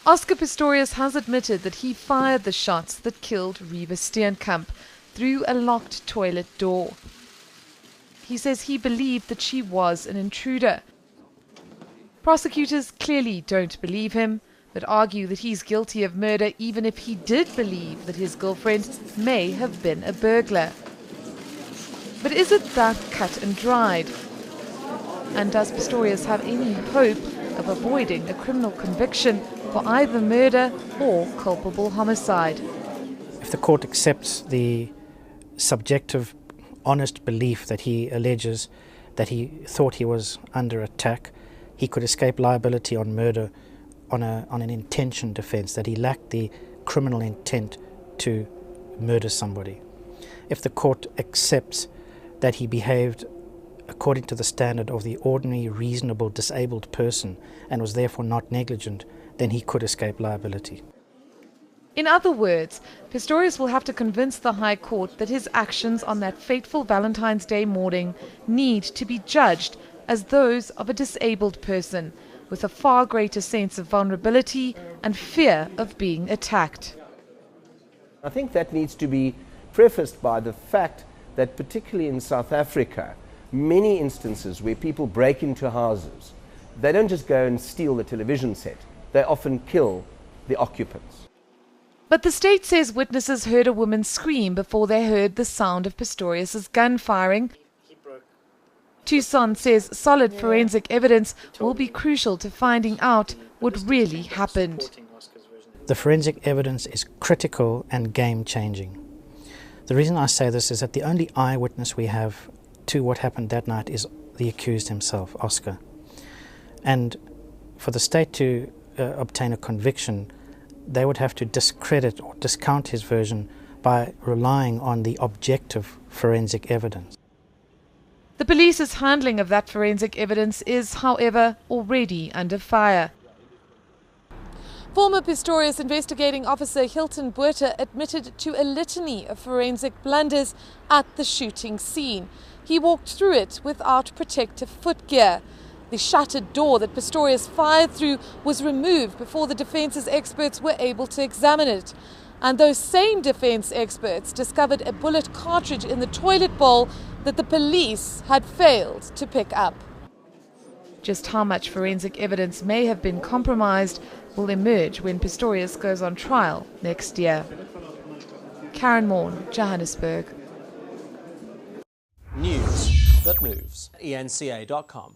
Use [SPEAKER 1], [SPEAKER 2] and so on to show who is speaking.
[SPEAKER 1] Oscar Pistorius has admitted that he fired the shots that killed Reeva Steenkamp through a locked toilet door. He says he believed that she was an intruder. Prosecutors clearly don't believe him, but argue that he's guilty of murder even if he did believe that his girlfriend may have been a burglar. But is it that cut and dried? And does Pistorius have any hope of avoiding a criminal conviction for either murder or culpable homicide?
[SPEAKER 2] If the court accepts the subjective, honest belief that he alleges that he thought he was under attack, he could escape liability on murder on an intention defense, that he lacked the criminal intent to murder somebody. If the court accepts that he behaved according to the standard of the ordinary, reasonable, disabled person and was therefore not negligent, then he could escape liability.
[SPEAKER 1] In other words, Pistorius will have to convince the High Court that his actions on that fateful Valentine's Day morning need to be judged as those of a disabled person with a far greater sense of vulnerability and fear of being attacked.
[SPEAKER 3] I think that needs to be prefaced by the fact that particularly in South Africa, many instances where people break into houses, they don't just go and steal the television set, they often kill the occupants.
[SPEAKER 1] But the state says witnesses heard a woman scream before they heard the sound of Pistorius's gun firing. Tucson says solid forensic evidence will be crucial to finding out what really happened.
[SPEAKER 2] The forensic evidence is critical and game-changing. The reason I say this is that the only eyewitness we have to what happened that night is the accused himself, Oscar. And for the state to obtain a conviction, they would have to discredit or discount his version by relying on the objective forensic evidence.
[SPEAKER 1] The police's handling of that forensic evidence is, however, already under fire. Former Pistorius investigating officer Hilton Botha admitted to a litany of forensic blunders at the shooting scene. He walked through it without protective footgear. The shattered door that Pistorius fired through was removed before the defence's experts were able to examine it. And those same defense experts discovered a bullet cartridge in the toilet bowl that the police had failed to pick up. Just how much forensic evidence may have been compromised will emerge when Pistorius goes on trial next year. Karen Morn, Johannesburg.
[SPEAKER 4] News that moves. eNCA.com.